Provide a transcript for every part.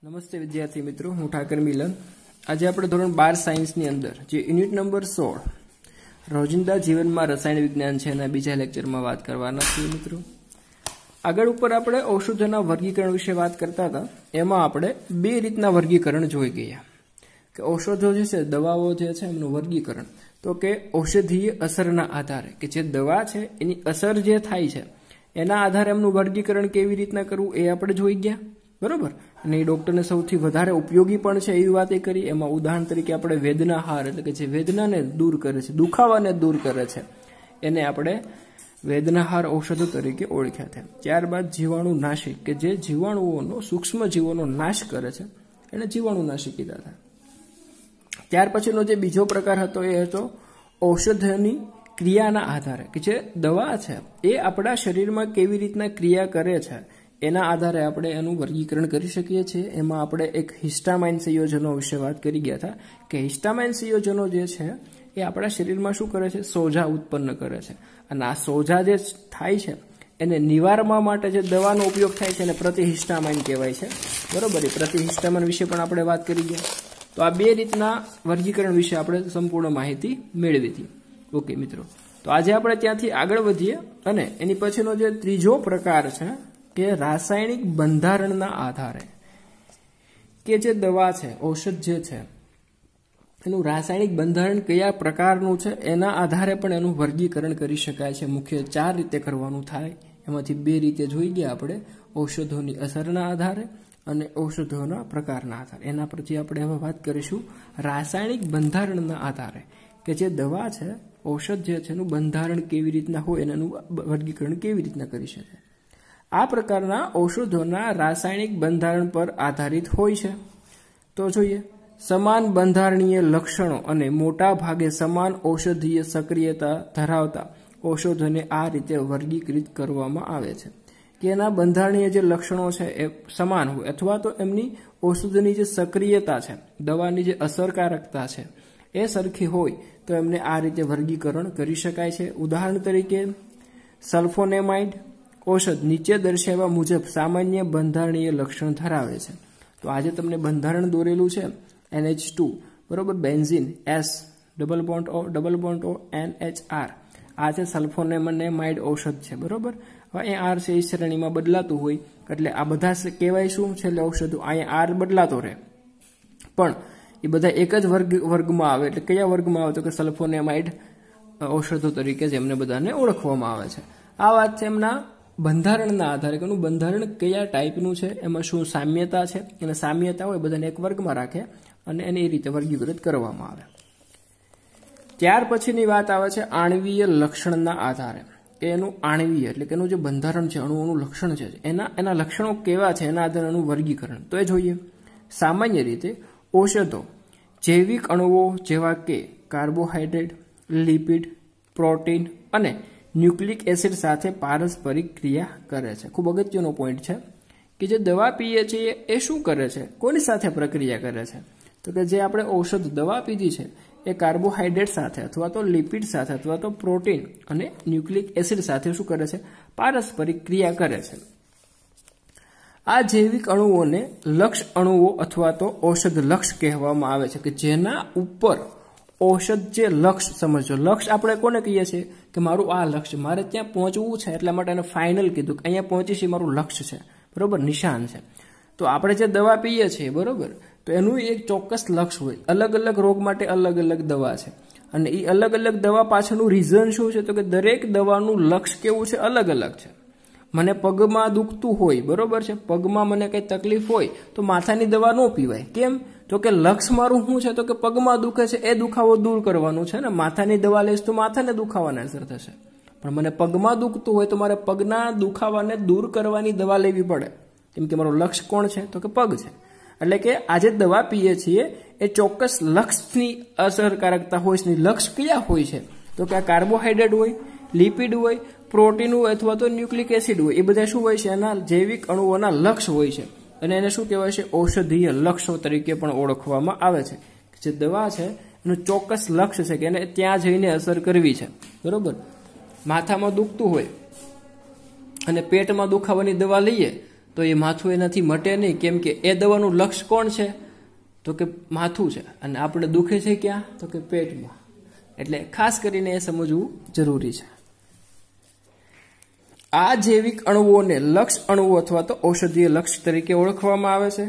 નમસ્તે વિદ્યાર્થી મિત્રો, હું ઠાકર મિલન. આજે આપણે ધોરણ 12 સાયન્સની અંદર જે યુનિટ નંબર 16 રોજિંદા જીવનમાં રસાયણ વિજ્ઞાન છે એના બીજા લેક્ચરમાં વાત કરવાના છીએ મિત્રો. આગળ ઉપર આપણે ઔષધોના વર્ગીકરણ વિશે વાત કરતા હતા. એમાં આપણે બે રીતના વર્ગીકરણ જોઈ ગયા કે ઔષધો જે છે, દવાઓ જે છે એમનું વર્ગીકરણ. તો કે ઔષધીય અસરના આધારે કે જે દવા છે એની અસર જે થાય છે એના આધારે એમનું વર્ગીકરણ કેવી રીતના કરવું એ આપણે જોઈ ગયા, બરોબર. અને એ ડોક્ટરને સૌથી વધારે ઉપયોગી પણ છે એવી વાત એ કરી. એમાં ઉદાહરણ તરીકે આપણે વેદનાહાર એટલે કે જે વેદનાને દૂર કરે છે, દુખાવાને દૂર કરે છે, એને આપણે વેદનાહાર ઔષધો તરીકે ઓળખ્યા છે. ત્યારબાદ જીવાણુનાશક કે જે જીવાણુઓનો સૂક્ષ્મ જીવોનો નાશ કરે છે એને જીવાણુનાશક કીધા હતા. ત્યાર પછીનો જે બીજો પ્રકાર હતો એ હતો ઔષધની ક્રિયાના આધારે કે જે દવા છે એ આપણા શરીરમાં કેવી રીતના ક્રિયા કરે છે એના આધારે આપણે એનું વર્ગીકરણ કરી શકીએ છીએ. એમાં આપણે એક હિસ્ટામાઇન સંયોજનો વિશે વાત કરી ગયા હતા કે હિસ્ટામાઇન સંયોજનો જે છે એ આપણા શરીરમાં શું કરે છે, સોજા ઉત્પન્ન કરે છે. અને આ સોજા જે થાય છે એને નિવારવા માટે જે દવાનો ઉપયોગ થાય છે એને પ્રતિહિસ્ટામાઇન કહેવાય છે, બરોબર. એ પ્રતિહિસ્ટામાઇન વિશે પણ આપણે વાત કરી ગયા. તો આ બે રીતના વર્ગીકરણ વિશે આપણે સંપૂર્ણ માહિતી મેળવી હતી. ઓકે મિત્રો, તો આજે આપણે ત્યાંથી આગળ વધીએ અને એની પછીનો જે ત્રીજો પ્રકાર છે કે રાસાયણિક બંધારણના આધારે કે જે દવા છે, ઔષધ જે છે એનું રાસાયણિક બંધારણ કયા પ્રકારનું છે એના આધારે પણ એનું વર્ગીકરણ કરી શકાય છે. મુખ્ય 4 રીતે કરવાનું થાય. એમાંથી 2 રીતે જોઈ ગયા આપણે, ઔષધોની અસરના આધારે અને ઔષધોના પ્રકારના આધારે. એના પરથી આપણે હવે વાત કરીશું રાસાયણિક બંધારણના આધારે કે જે દવા છે, ઔષધ જે છે એનું બંધારણ કેવી રીતના હોય અને એનું વર્ગીકરણ કેવી રીતના કરી શકાય. આ પ્રકારના ઔષધોના રાસાયણિક બંધારણ પર આધારિત હોય છે. તો જોઈએ, સમાન બંધારણીય લક્ષણો અને મોટા ભાગે સમાન ઔષધીય સક્રિયતા ધરાવતા ઔષધોને આ રીતે વર્ગીકૃત કરવામાં આવે છે કે એના બંધારણીય જે લક્ષણો છે એ સમાન હોય અથવા તો એમની ઔષધની જે સક્રિયતા છે, દવાની જે અસરકારકતા છે એ સરખી હોય તો એમને આ રીતે વર્ગીકરણ કરી શકાય છે. ઉદાહરણ તરીકે સલ્ફોનેમાઇડ ઔષધ નીચે દર્શાવ્યા મુજબ સામાન્ય બંધારણીય લક્ષણ ધરાવે છે. તો આજે તમને બંધારણ દોરેલું છે NH2, બરોબર, benzene S double bond O NHR. આ છે સલ્ફોનેમાઇડ ઔષધ છે, બરોબર. હવે અહીંયા R છે એ શ્રેણીમાં બદલાતું હોય એટલે આ બધા કહેવાય શું છે, એટલે ઔષધો. અહીંયા R બદલાતો રહે પણ એ બધા એક જ વર્ગમાં આવે. એટલે કયા વર્ગમાં આવે તો કે સલ્ફોનેમાઇડ ઔષધો તરીકે જ એમને બધાને ઓળખવામાં આવે છે. આ વાત છે એમના બંધારણના આધારે કે એનું બંધારણ કયા ટાઈપનું છે, એમાં શું સામ્યતા છે, અને સામ્યતા હોય બધાને એક વર્ગમાં રાખે અને એને એ રીતે વર્ગીકૃત કરવામાં આવે. ત્યાર પછીની વાત આવે છે આણ્વીય લક્ષણના આધારે કે એનું આણ્વીય એટલે કે એનું જે બંધારણ છે, અણુઓનું લક્ષણ છે, એના લક્ષણો કેવા છે એના આધારે એનું વર્ગીકરણ. તો એ જોઈએ. સામાન્ય રીતે ઔષધો જૈવિક અણુઓ જેવા કે કાર્બોહાઈડ્રેટ, લિપિડ, પ્રોટીન અને ન્યુક્લિક એસિડ સાથે પારસ્પરિક ક્રિયા કરે છે. ખૂબ અગત્યનો પોઈન્ટ છે કે જે દવા પીએ છીએ એ શું કરે છે, કોની સાથે પ્રક્રિયા કરે છે. તો કે જે આપણે ઔષધ દવા પીધી છે એ કાર્બોહાઈડ્રેટ સાથે અથવા તો લિપિડ સાથે અથવા તો પ્રોટીન અને ન્યુક્લિક એસિડ સાથે શું કરે છે, પારસ્પરિક ક્રિયા કરે છે. આ જૈવિક અણુઓને લક્ષ અણુઓ અથવા તો ઔષધ લક્ષ કહેવામાં આવે છે કે જેના ઉપર ઔષધ જે લક્ષ, સમજો લક્ષ આપણે કોને કહીએ છીએ કે મારું આ લક્ષ્ય, મારે ત્યાં પહોંચવું છે એટલા માટે એને ફાઇનલ કીધું કે અહીંયા પહોંચીશ મારું લક્ષ્ય છે, બરોબર, નિશાન છે. તો આપણે જે દવા પીએ છીએ, બરોબર, તો એનું એક ચોક્કસ લક્ષ હોય. અલગ અલગ રોગ માટે અલગ અલગ દવા છે અને એ અલગ અલગ દવા પાછળનું રીઝન શું છે તો કે દરેક દવાનું લક્ષ કેવું છે, અલગ અલગ છે. મને પગમાં દુખતું હોય, બરોબર છે, પગમાં મને કંઈ તકલીફ હોય તો માથાની દવા ન પીવાય. કેમ તો કે લક્ષ મારું શું છે તો કે પગમાં દુખે છે એ દુખાવો દૂર કરવાનું છે ને. માથાની દવા લઈશ તો માથાને દુખાવાને અસર થશે, પણ મને પગમાં દુખતું હોય તો મારે પગના દુખાવાને દૂર કરવાની દવા લેવી પડે, કેમ કે મારું લક્ષ કોણ છે તો કે પગ છે. એટલે કે આજે દવા પીએ છીએ એ ચોક્કસ લક્ષની અસરકારકતા હોય છે. લક્ષ કયા હોય છે તો કે આ કાર્બોહાઈડ્રેટ હોય, લિપિડ હોય, પ્રોટીન હોય અથવા તો ન્યુક્લિક એસિડ હોય. એ બધા શું હોય છે, એના જૈવિક અણુઓના લક્ષ હોય છે અને એને શું કહેવાય છે, ઔષધીય લક્ષો તરીકે પણ ઓળખવામાં આવે છે. જે દવા છે એનું ચોક્કસ લક્ષ્ય છે કે એને ત્યાં જઈને અસર કરવી છે, બરોબર. માથામાં દુખતું હોય અને પેટમાં દુખાવાની દવા લઈએ તો એ માથું એનાથી મટે નહીં, કેમ કે એ દવાનું લક્ષ્ય કોણ છે? તો કે માથું છે, અને આપણે દુખે છે ક્યાં? તો કે પેટમાં. એટલે ખાસ કરીને એ સમજવું જરૂરી છે. આ જૈવિક અણુઓને લક્ષ અણુઓ અથવા તો ઔષધીય લક્ષ તરીકે ઓળખવામાં આવે છે.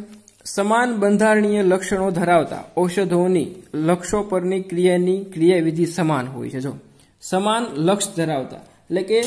સમાન બંધારણીય લક્ષણો ધરાવતા ઔષધોની લક્ષો પરની ક્રિયાવિધિ સમાન હોય છે. જો સમાન લક્ષ ધરાવતા એટલે કે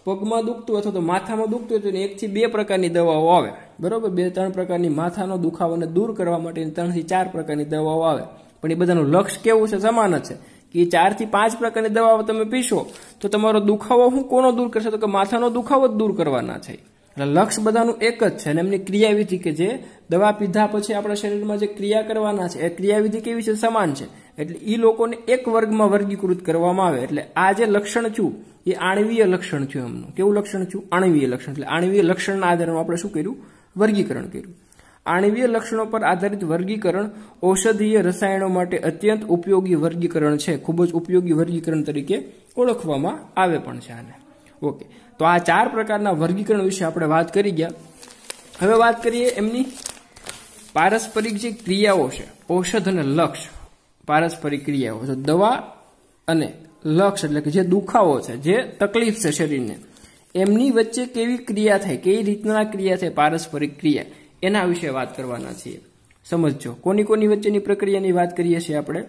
પગમાં દુખતું અથવા તો માથામાં દુખતું હોય તો 1 થી 2 પ્રકારની દવાઓ આવે, બરોબર. 2-3 પ્રકારની માથાનો દુખાવાને દૂર કરવા માટે 3 થી 4 પ્રકારની દવાઓ આવે, પણ એ બધાનું લક્ષ કેવું છે? સમાન જ છે. કે 4 થી 5 પ્રકારની દવાઓ તમે પીશો તો તમારો દુખાવો હું કોનો દૂર કરશે? તો કે માથાનો દુખાવો જ દૂર કરવાના છે. એટલે લક્ષ બધાનું એક જ છે, અને એમની ક્રિયાવિધિ કે જે દવા પીધા પછી આપણા શરીરમાં જે ક્રિયા કરવાના છે એ ક્રિયાવિધિ કેવી છે? સમાન છે. એટલે એ લોકોને એક વર્ગમાં વર્ગીકૃત કરવામાં આવે. એટલે આ જે લક્ષણ છું એ આણવીય લક્ષણ છે. એમનું કેવું લક્ષણ છું? આણવીય લક્ષણ. એટલે આણવીય લક્ષણના આધારે આપણે શું કર્યું? વર્ગીકરણ કર્યું. આણવીય લક્ષણો પર આધારિત વર્ગીકરણ ઔષધીય રસાયણો માટે અત્યંત ઉપયોગી વર્ગીકરણ છે. ખૂબ જ ઉપયોગી વર્ગીકરણ તરીકે ઓળખવામાં આવે પણ છે આને. ઓકે, તો આ 4 પ્રકારના વર્ગીકરણ વિશે આપણે વાત કરી ગયા. હવે વાત કરીએ એમની પારસ્પરિક જે ક્રિયાઓ છે, ઔષધ અને લક્ષ પારસ્પરિક ક્રિયાઓ. તો દવા અને લક્ષ એટલે કે જે દુખાવો છે, જે તકલીફ છે શરીરને, એમની વચ્ચે કેવી ક્રિયા થાય, કેવી રીતના ક્રિયા થાય, પારસ્પરિક ક્રિયા, એના વિશે વાત કરવાના છીએ. સમજો કોની વચ્ચેની પ્રક્રિયાની વાત કરીએ છીએ આપણે?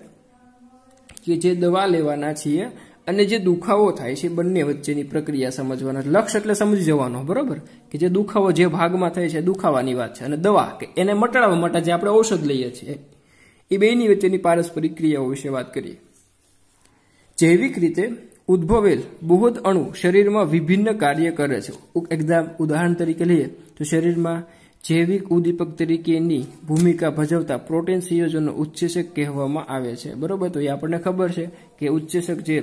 કે જે દવા લેવાના છીએ અને જે દુખાવો થાય છે બંને વચ્ચેની પ્રક્રિયા સમજવાના. લક્ષ એટલે સમજી જવાનો, બરોબર, કે જે દુખાવો જે ભાગમાં થાય છે દુખાવાની વાત છે, અને દવા કે એને મટાડવા માટે જે આપણે ઔષધ લઈએ છીએ એ બેની વચ્ચેની પારસ્પરિક ક્રિયાઓ વિશે વાત કરીએ. જૈવિક રીતે ઉદ્ભવેલ બૃહદ અણુ શરીરમાં વિભિન્ન કાર્ય કરે છે. ઉદાહરણ તરીકે લઈએ તો શરીરમાં જૈવિક ઉદ્દીપક તરીકેની ભૂમિકા ભજવતા પ્રોટીન સંયોજનો ઉત્સેચક કહેવામાં આવે છે, બરોબર. તો એ આપણને ખબર છે કે ઉત્સેચક જે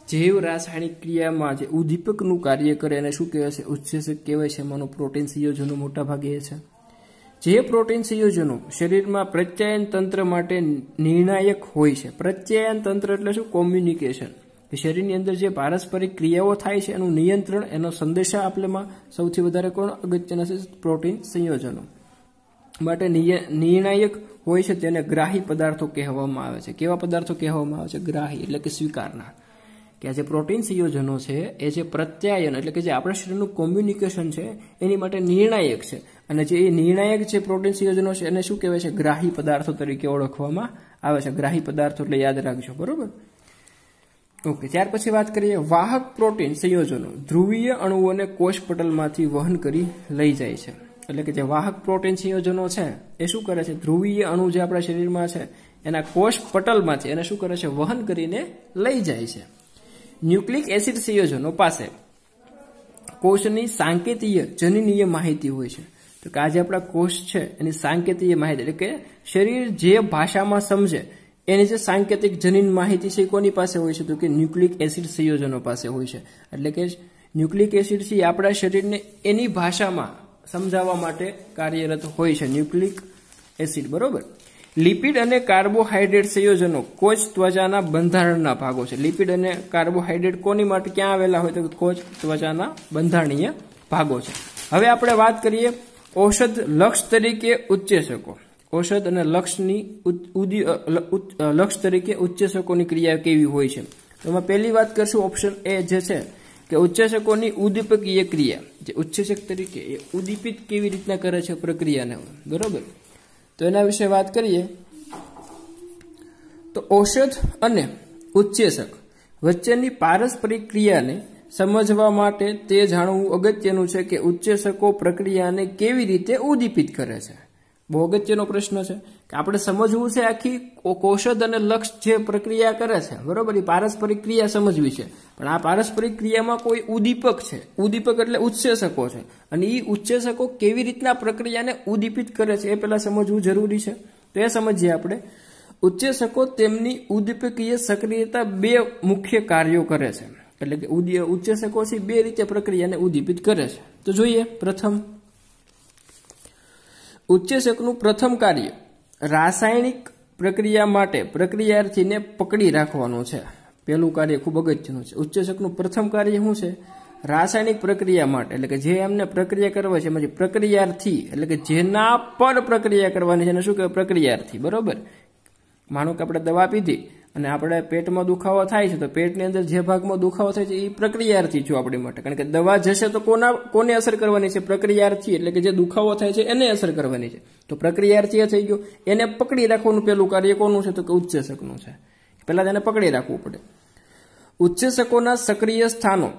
જૈવ રાસાયણિક ક્રિયામાં જે ઉદ્દીપકનું કાર્ય કરે એને શું કહેવાય છે? ઉત્સેચક કહેવાય છે. એમાંનું પ્રોટીન સંયોજનો મોટા ભાગે એ છે. જે પ્રોટીન સંયોજનો શરીરમાં પ્રત્યાયન તંત્ર માટે નિર્ણાયક હોય છે. પ્રત્યાયન તંત્ર એટલે શું? કોમ્યુનિકેશન. શરીરની અંદર જે પારસ્પરિક ક્રિયાઓ થાય છે એનું નિયંત્રણ, એનો સંદેશા આપલેમાં સૌથી વધારે કોણ અગત્યના છે? પ્રોટીન સંયોજનો માટે નિર્ણાયક હોય છે. તેને ગ્રાહી પદાર્થો કહેવામાં આવે છે. કેવા પદાર્થો કહેવામાં આવે છે? ગ્રાહી એટલે કે સ્વીકારનાર. કે આ જે પ્રોટીન સંયોજનો છે એ જે પ્રત્યાયન એટલે કે જે આપણા શરીરનું કોમ્યુનિકેશન છે એની માટે નિર્ણાયક છે. અને જે નિર્ણાયક જે પ્રોટીન સંયોજનો છે એને શું કહેવાય છે? ગ્રાહી પદાર્થો તરીકે ઓળખવામાં આવે છે. ગ્રાહી પદાર્થો એટલે યાદ રાખજો, બરોબર. ઓકે, ત્યાર પછી વાત કરીએ વાહક પ્રોટીન સંયોજનો ધ્રુવીય અણુઓને કોષ પટલમાંથી વહન કરી લઈ જાય છે. એટલે કે જે વાહક પ્રોટીન સંયોજનો છે એ શું કરે છે? ધ્રુવીય અણુ જે આપણા શરીરમાં છે એના કોષ પટલમાંથી એને શું કરે છે? વહન કરીને લઈ જાય છે. ન્યુક્લિક એસિડ સંયોજનો પાસે કોષની સાંકેતીય જનનીય માહિતી હોય છે. તો કે આજે આપણા કોષ છે એની સાંકેતીય માહિતી એટલે કે શરીર જે ભાષામાં સમજે એની જે સાંકેતિક જનીન માહિતી છે એ કોની પાસે હોય છે? તો કે ન્યુક્લિક એસિડ સંયોજનો પાસે હોય છે. એટલે કે ન્યુક્લિક એસિડ છે આપણા શરીરને એની ભાષામાં સમજાવવા માટે કાર્યરત હોય છે. ન્યુક્લિક એસિડ, બરોબર. લિપિડ અને કાર્બોહાઈડ્રેટ સંયોજનો કોષ ત્વચાના બંધારણના ભાગો છે. લિપિડ અને કાર્બોહાઈડ્રેટ કોની માટે ક્યાં આવેલા હોય? તો કોષ ત્વચાના બંધારણીય ભાગો છે. હવે આપણે વાત કરીએ ઔષધ લક્ષ તરીકે ઉત્સેચકો. ઔષધ અને લક્ષ તરીકે ઉત્સેચકોની ક્રિયા કેવી હોય છે? તો એમાં પહેલી વાત કરશું ઓપ્શન એ જે છે કે ઉત્સેચકોની ઉદ્દીપકીય ક્રિયા. જે ઉત્સેચક તરીકે એ ઉદ્દીપિત કેવી રીતના કરે છે પ્રક્રિયાને, બરોબર. તો એના વિશે વાત કરીએ તો ઔષધ અને ઉત્સેચક વચ્ચેની પારસ્પરિક ક્રિયાને સમજવા માટે તે જાણવું અગત્યનું છે કે ઉત્સેચકો પ્રક્રિયાને કેવી રીતે ઉદ્દીપિત કરે છે. બહુ અગત્યનો પ્રશ્ન છે કે આપણે સમજવું છે આખી ઔષધ અને લક્ષ જે પ્રક્રિયા કરે છે, બરોબર, એ પારસ્પરિક ક્રિયા સમજવી છે. પણ આ પારસ્પરિક ક્રિયામાં કોઈ ઉદ્દીપક છે. ઉદ્દીપક એટલે ઉત્સેચકો છે, અને એ ઉત્સેચકો કેવી રીતના પ્રક્રિયાને ઉદ્દીપિત કરે છે એ પહેલા સમજવું જરૂરી છે. તો એ સમજીએ આપણે. ઉત્સેચકો તેમની ઉદ્દીપકીય સક્રિયતા 2 મુખ્ય કાર્યો કરે છે. એટલે કે ઉત્સેચકો છે 2 રીતે પ્રક્રિયાને ઉદ્દીપિત કરે છે. તો જોઈએ. પ્રથમ, ઉત્સેચકનું પ્રથમ કાર્ય રાસાયણિક પ્રક્રિયા માટે પ્રક્રિયાર્થીને પકડી રાખવાનું છે. પહેલું કાર્ય ખૂબ અગત્યનું છે. ઉત્સેચકનું પ્રથમ કાર્ય શું છે? રાસાયણિક પ્રક્રિયા માટે એટલે કે જે એમને પ્રક્રિયા કરવા છે એમાંથી પ્રક્રિયાર્થી એટલે કે જેના પર પ્રક્રિયા કરવાની છે એને શું કહેવાય? પ્રક્રિયાર્થી. બરોબર. માનો કે આપણે દવા પીધી અને આપણે પેટમાં દુખાવો થાય છે તો પેટની અંદર જે ભાગમાં દુખાવો થાય છે એ પ્રક્રિયાર્થી છું આપણી માટે. કારણ કે દવા જશે તો કોને અસર કરવાની છે? પ્રક્રિયાર્થી એટલે કે જે દુખાવો થાય છે એને અસર કરવાની છે. તો પ્રક્રિયાર્થી થઈ ગયો. એને પકડી રાખવાનું પેલું કાર્ય કોનું છે? તો કે ઉત્સેચકનું છે. પહેલા તેને પકડી રાખવું પડે. ઉત્સેચકોના સક્રિય સ્થાનો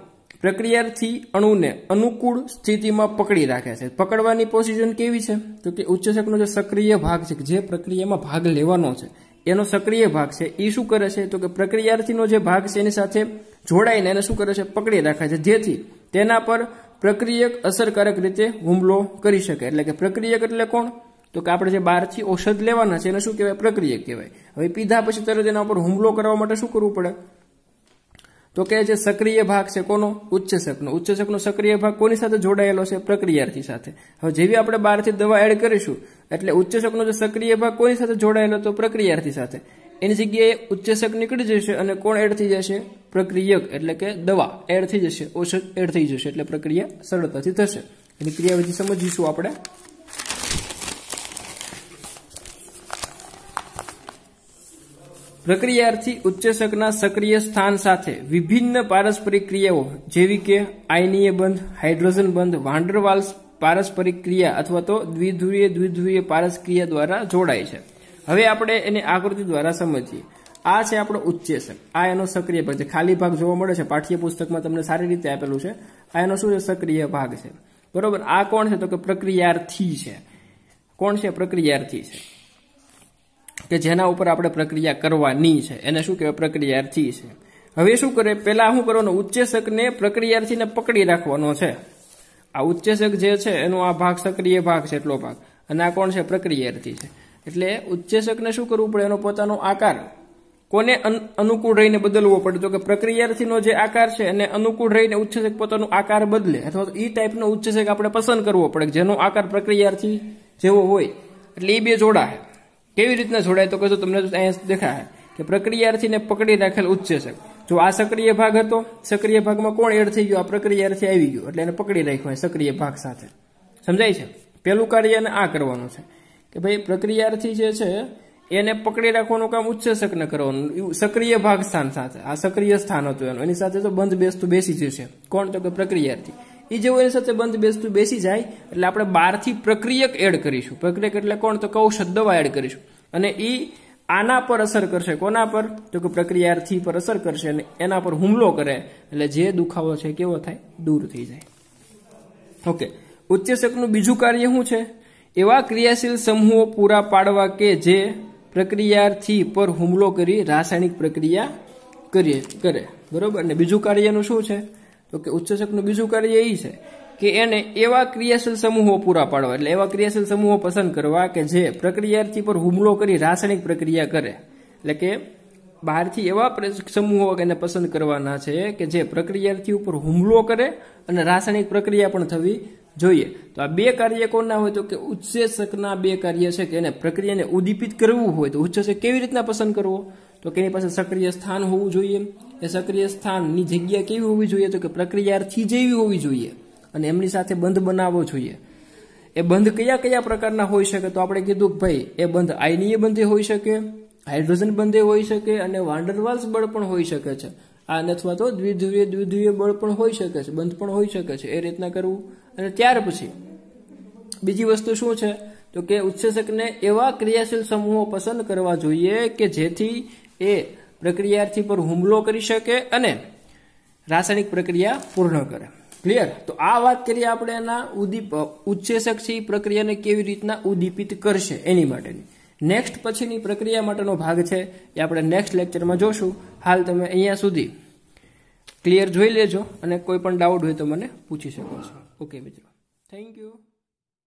પ્રક્રિયાર્થી અણુને અનુકૂળ સ્થિતિમાં પકડી રાખે છે. પકડવાની પોઝિશન કેવી છે? તો કે ઉત્સેચકનો જે સક્રિય ભાગ છે જે પ્રક્રિયામાં ભાગ લેવાનો છે એનો સક્રિય ભાગ છે એ શું કરે છે? તો કે પ્રક્રિયાર્થીનો જે ભાગ છે એની સાથે જોડાઈને એને શું કરે છે? પકડી રાખે છે, જેથી તેના પર પ્રક્રિયક અસરકારક રીતે હુમલો કરી શકે. એટલે કે પ્રક્રિયક એટલે કોણ? તો કે આપણે જે બહારથી ઔષધ લેવાના છે એને શું કહેવાય? પ્રક્રિયક કહેવાય. હવે પીધા પછી તરત એના ઉપર હુમલો કરવા માટે શું કરવું પડે? તો કે જે સક્રિય ભાગ છે કોનો? ઉત્સેચકનો. ઉત્સેચકનો સક્રિય ભાગ કોની સાથે જોડાયેલો છે? પ્રક્રિયાર્થી સાથે. હવે જેવી આપણે બહારથી દવા એડ કરીશું એટલે ઉત્સેચકનો જે સક્રિય ભાગ કોની સાથે જોડાયેલો? તો પ્રક્રિયાર્થી સાથે. એની જગ્યાએ ઉત્સેચક નીકળી જશે અને કોણ એડ થઈ જશે? પ્રક્રિયક એટલે કે દવા એડ થઈ જશે, ઔષધ એડ થઈ જશે એટલે પ્રક્રિયા સરળતાથી થશે. એની ક્રિયાવિધિ સમજીશું આપણે. પ્રક્રિયાર્થી ઉત્સેચકના સક્રિય સ્થાન સાથે વિભિન્ન પારસ્પરિક ક્રિયાઓ જેવી કે આયનીય બંધ, હાઇડ્રોજન બંધ, વાન ડર વાલ્સ પારસ્પરિક ક્રિયા અથવા તો દ્વિધ્રુવીય પારસ્ક્રિયા દ્વારા જોડાય છે. હવે આપણે એને આકૃતિ દ્વારા સમજીએ. આ છે આપણો ઉત્સેચક. આ એનો સક્રિય ભાગ છે. ખાલી ભાગ જોવા મળે છે પાઠ્યપુસ્તકમાં તમને સારી રીતે આપેલું છે. આ એનો શું છે? સક્રિય ભાગ છે. બરોબર. આ કોણ છે? તો કે પ્રક્રિયાર્થી છે. કોણ છે? પ્રક્રિયાર્થી છે કે જેના ઉપર આપણે પ્રક્રિયા કરવાની છે એને શું કહેવાય? પ્રક્રિયાર્થી છે. હવે શું કરે? પહેલા શું કરવાનું? ઉત્સેચકને પ્રક્રિયાર્થીને પકડી રાખવાનો છે. આ ઉત્સેચક જે છે એનો આ ભાગ સક્રિય ભાગ છે એટલો ભાગ, અને આ કોણ છે? પ્રક્રિયાર્થી છે. એટલે ઉત્સેચકને શું કરવું પડે? એનો પોતાનો આકાર કોને અનુકૂળ રહીને બદલવો પડે? તો કે પ્રક્રિયાર્થીનો જે આકાર છે એને અનુકૂળ રહીને ઉત્સેચક પોતાનો આકાર બદલે, અથવા તો એ ટાઈપનો ઉત્સેચક આપણે પસંદ કરવો પડે જેનો આકાર પ્રક્રિયાર્થી જેવો હોય. એટલે એ બે જોડાય. કેવી રીતના જોડાય? તો કશું તમને અહીંયા દેખાય કે પ્રક્રિયાર્થીને પકડી રાખેલ ઉત્સેચક. જો આ સક્રિય ભાગ હતો, સક્રિય ભાગમાં કોણ એડ થઈ ગયો? આ પ્રક્રિયાર્થી આવી ગયો એટલે એને પકડી રાખ્યો સક્રિય ભાગ સાથે. સમજાય છે? પેલું કાર્ય એને આ કરવાનું છે કે ભાઈ પ્રક્રિયાર્થી જે છે એને પકડી રાખવાનું કામ ઉત્સેચકને કરવાનું સક્રિય ભાગ સ્થાન સાથે. આ સક્રિય સ્થાન હતું એનું, એની સાથે તો બંધ બેસતું બેસી જશે. કોણ? તો કે પ્રક્રિયાર્થી. એ જેવું એની સાથે બંધ બેસતું બેસી જાય એટલે આપણે બહારથી પ્રક્રિયક એડ કરીશું. પ્રક્રિયક એટલે કોણ? તો કે ઔષધ દવા એડ કરીશું અને એ આના પર અસર કરશે. કોના પર? તો કે પ્રક્રિયાર્થી પર અસર કરશે અને એના પર હુમલો કરે એટલે જે દુખાવો છે કેવો થાય? દૂર થઈ જાય. ઓકે. ઉત્સેચકનું બીજું કાર્ય શું છે? એવા ક્રિયાશીલ સમૂહો પૂરા પાડવા કે જે પ્રક્રિયાર્થી પર હુમલો કરી રાસાયણિક પ્રક્રિયા કરે. બરોબર. અને બીજું કાર્યનું શું છે? તો કે ઉત્સેચકનું બીજું કાર્ય એ છે કે એને એવા ક્રિયાશીલ સમૂહો પૂરા પાડવા, એટલે એવા ક્રિયાશીલ સમૂહો પસંદ કરવા કે જે પ્રક્રિયાર્થી પર હુમલો કરી રાસાયણિક પ્રક્રિયા કરે. એટલે કે બહારથી એવા સમૂહો એને પસંદ કરવાના છે કે જે પ્રક્રિયાર્થી ઉપર હુમલો કરે અને રાસાયણિક પ્રક્રિયા પણ થવી જોઈએ. તો આ બે કાર્ય કોના હોય? તો કે ઉત્સેચકના બે કાર્ય છે કે એને પ્રક્રિયાને ઉદ્દીપિત કરવું હોય તો ઉત્સેચક કેવી રીતના પસંદ કરવો? તો કે એની પાસે સક્રિય સ્થાન હોવું જોઈએ. એ સક્રિય સ્થાનની જગ્યા કેવી હોવી જોઈએ? તો કે પ્રક્રિયાર્થી જેવી હોવી જોઈએ અને એમની સાથે બંધ બનાવવો જોઈએ. એ બંધ કયા કયા પ્રકારના હોઈ શકે? તો આપણે કીધું કે ભાઈ એ બંધ આયનીય બંધે હોઈ શકે, હાઇડ્રોજન બંધે હોઈ શકે અને વાન ડર વાલ્સ બળ પણ હોઈ શકે છે. આ અથવા તો દ્વિધ્રુવીય બળ પણ હોઈ શકે છે, બંધ પણ હોઈ શકે છે. એ રીતના કરવું. અને ત્યાર પછી બીજી વસ્તુ શું છે? તો કે ઉત્સેચકને એવા ક્રિયાશીલ સમૂહો પસંદ કરવા જોઈએ કે જેથી એ પ્રક્રિયાર્થી પર હુમલો કરી શકે અને રાસાયણિક પ્રક્રિયા પૂર્ણ કરે. ક્લિયર? તો આ વાત કરીએ આપણે એના ઉત્સેચક છે એ પ્રક્રિયાને કેવી રીતના ઉદ્દીપિત કરશે એની માટેની. નેક્સ્ટ પછીની પ્રક્રિયા માટેનો ભાગ છે એ આપણે નેક્સ્ટ લેક્ચરમાં જોશું. હાલ તમે અહીંયા સુધી ક્લિયર જોઈ લેજો અને કોઈ પણ ડાઉટ હોય તો મને પૂછી શકો છો. ઓકે મિત્રો, થેન્ક યુ.